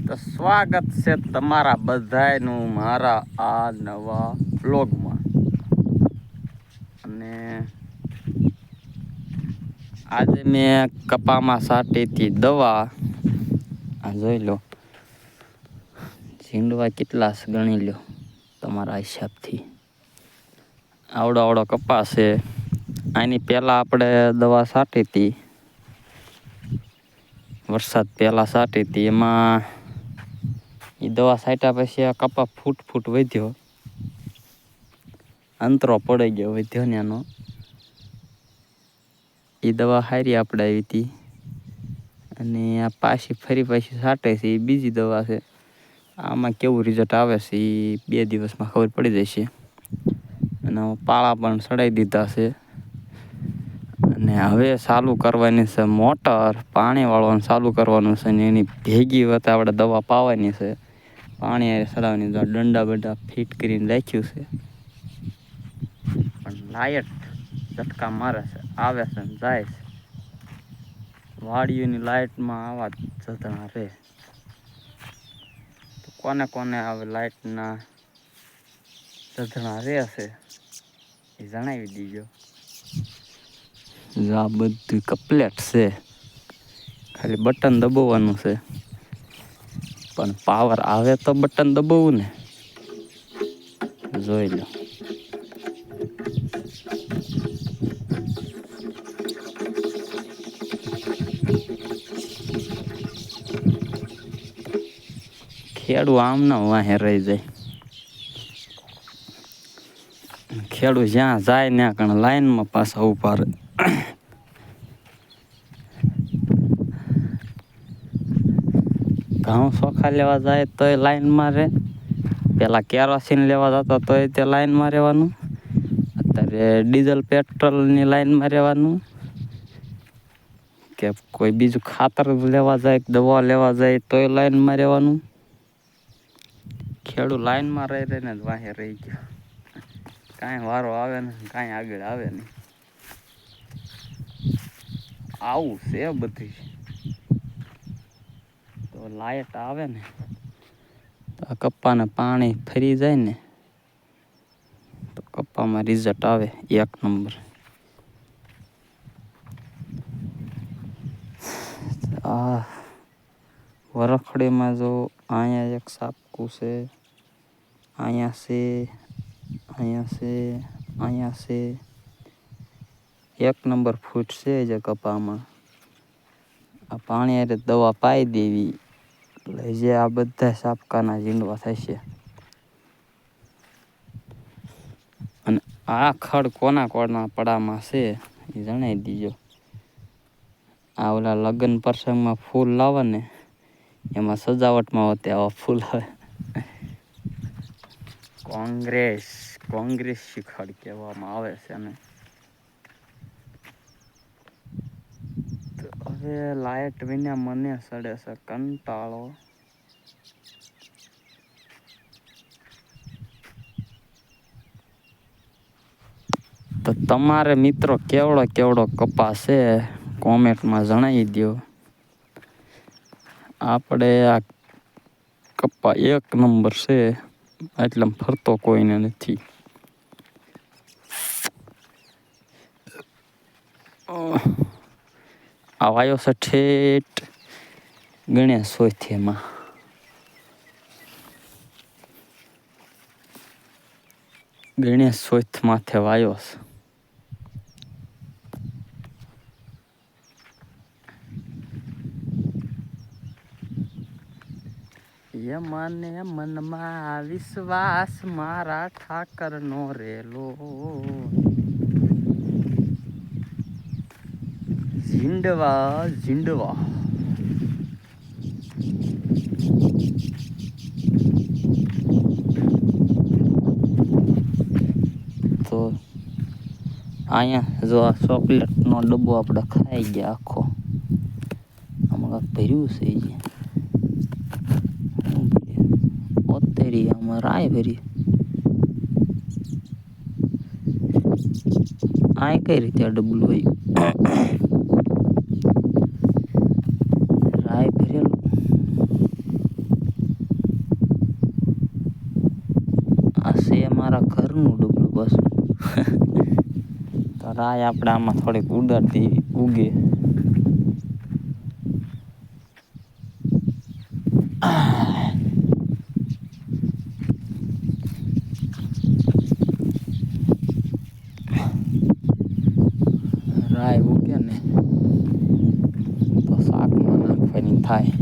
તો સ્વાગત છે તમારા બધાયનું મારા આ નવા વ્લોગમાં. અને આજે મેં કપામાં છાંટી હતી દવા. આ જોઈ લો, ઝીંડવા કેટલા છે ગણી લો તમારા હિસાબથી. આવડો આવડો કપાસ છે. આની પહેલાં આપણે દવા છાંટી હતી, વરસાદ પહેલાં છાંટી હતી. એમાં એ દવા છાંટ્યા પછી આ કપા ફૂટ વધ્યો, અંતરો પડી ગયો વધ્યો ને એનો. એ દવા હારી આપણે આવી હતી. અને આ ફરી પાછી છાંટે છે એ બીજી દવા છે. આમાં કેવું રિઝલ્ટ આવે છે એ 2 દિવસમાં ખબર પડી જશે. અને પાળા પણ ચડાવી દીધા છે. અને હવે ચાલુ કરવાની છે મોટર, પાણી વાળવાનું ચાલુ કરવાનું છે. ને એની ભેગી વખતે આપણે દવા પાવાની છે. પાણી ચડાવવાની દંડા બંડા ફિટ કરીને રાખ્યું છે. પણ લાઇટ ઝટકા મારે છે, આવે છે ને જાય છે. વાડીઓની લાઇટમાં આવા જતણા રહે. તો કોને કોને આવે લાઇટના જતણા રહે છે એ જણાવી દીજો. આ બધું કમ્પ્લેટ છે, ખાલી બટન દબાવવાનું છે. પણ પાવર આવે તો બટન દબાવવું ને. જોઈ લો, ખેડૂ આમના વાહે રહી જાય. ખેડૂ જ્યાં જાય ત્યાં કણ લાઈનમાં પાછા ઉભા રહે. ઘઉં ચોખા લેવા જાય તોય લાઈનમાં રહે. પેલા કેરોસીન લેવા જતા તોય તે લાઈનમાં રહેવાનું. અત્યારે ડીઝલ પેટ્રોલની લાઈનમાં રહેવાનું. કે કોઈ બીજું ખાતર લેવા જાય, દવા લેવા જાય તોય લાઈનમાં રહેવાનું. ખેડૂ લાઈનમાં રહીને જ વાહે રહી ગયો. કાંઈ વારો આવે ને કાંઈ આગળ આવે નહીં. આવું છે બધી. તો લાઇટ આવે ને તો આ કપ્પાને પાણી ફરી જાય ને તો કપ્પામાં રિઝલ્ટ આવે 1 નંબર. આ વરખડીમાં જો અહીંયા એક સાપકું છે, અહીંયા છે, અહીંયા છે, અહીંયા છે. 1 નંબર ફૂટ છે જે કપામાં. આ પાણી હારે દવા પાઈ દેવી એટલે જે આ બધા સાપકાના ઝીંડવા થશે. અને આ ખડ કોના પડામાં છે એ જણાવી દીજો. આ ઓલા લગ્ન પ્રસંગમાં ફૂલ લાવે ને એમાં સજાવટમાં હોતે આવા ફૂલ આવે. કોંગ્રેસ ખડ કહેવામાં આવે છે ને. હવે લાઇટ વિના મને સડે છે કંટાળો. તો તમારે મિત્રો કેવડો કપાસ છે કોમેન્ટમાં જણાવી દો. આપણે આ કપ્પા 1 નંબર છે એટલે ફરતો કોઈને નથી. આ વાયો છે ઠેઠ ગણેશ સોથીમાં. ગણેશ સોથ માથે વાયો છે. મને મનમાં વિશ્વાસ મારા ઠાકરનો રેલો. ઝીંડવા તો અહીંયા જો આ ચોકલેટનો ડબ્બો આપણે ખાઈ ગયા આખો. આમાં ભર્યું છે ઓતેરી, આમાં રાય ભરી. આ કઈ રીતે આ ડબલું હોય? રાય ભરેલું મારા ઘરનું ડબલું પાછું. તો રાય આપણે આમાં થોડીક ઉડાડતી ઉગે. રાય ઉગે ને તો શાકમાં નાખવાની થાય.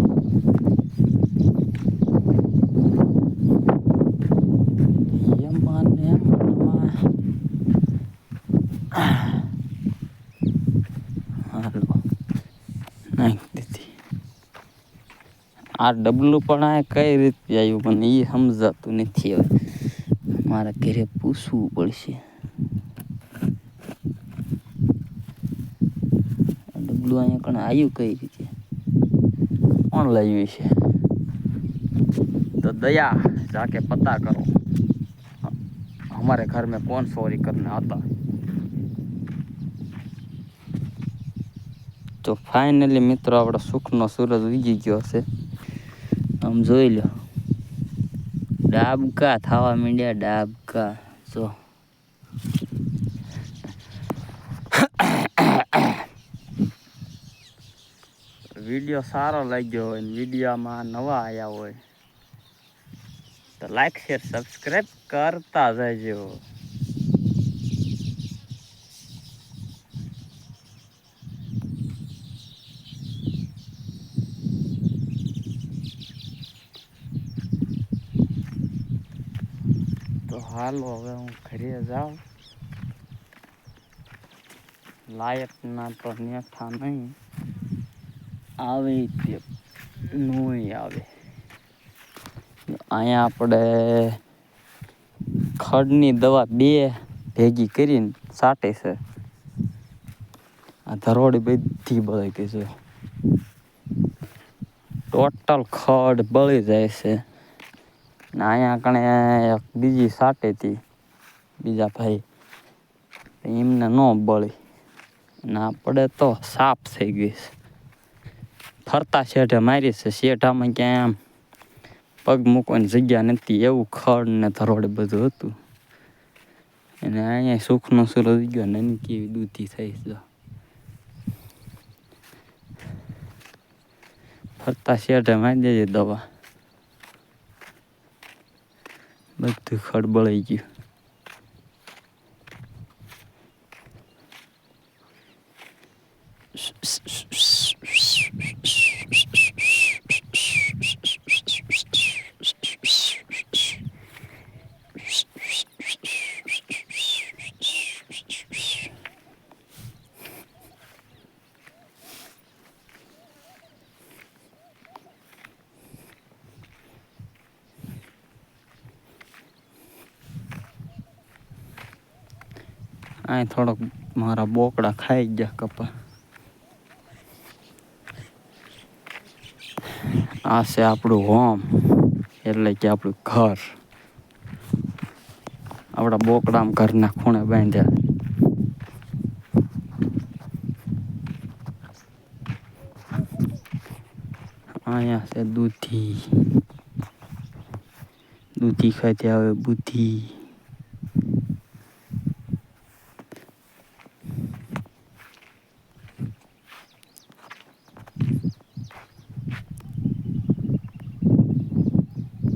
નાખી દીધી. આ ડબલું પણ આ કઈ રીતે આવ્યું મને એ સમજાતું નથી. હવે મારે ઘરે પૂછવું પડશે. ડબલું અહીંયા કણ આવ્યું કઈ રીતે, કોણ લાવ્યું છે? तो दया जाके पता करो हमारे घर में कौन चोरी करने आता है. તો ફાઇનલી મિત્રો આપણો સુખનો સૂરજ ઉગી ગયો છે. આમ જોઈ લો, ડાબકા થવા માંડ્યા, ડાબકા. જો વિડીયો સારો લાગ્યો હોય ને વિડીયોમાં નવા આવ્યા હોય તો લાઈક શેર સબસ્ક્રાઈબ કરતા જજો. તો હાલો હવે હું ઘરે જાઉં. લાયકના તો નેઠા નહીં આવે તે નહીં આવે. અહીંયા આપણે ખડની દવા 2 ભેગી કરીને છાંટે છે. આ ધરોડી બધી બળી ગઈ છે. ટોટલ ખડ બળી જાય છે. ને અહીંયા કણે એક બીજી છાંટે હતી બીજા ભાઈ, એમને ન બળી. ને આપણે તો સાફ થઈ ગઈ છે. ફરતા શેઠે મારી છે. શેઠામાં ક્યાંય આમ પગ મૂકવાની જગ્યા નથી, એવું ખડ ને ધરોડે બધું હતું. અને અહીંયા સુખનો સૂરજ ગયો ને એની કેવી દૂધી થઈ છે. ફરતા શેઠે મારી દેજે દવા, બધું ખડ બળી ગયું. આ થોડોક મારા બોકડા ખાઈ ગયા કપા. આ છે આપણું હોમ, એટલે કે આપણું ઘર. આપણા બોકડામાં ઘરના ખૂણે બાંધ્યા. અહીંયા છે દૂધી. દૂધી ખાતે આવે બુદ્ધિ.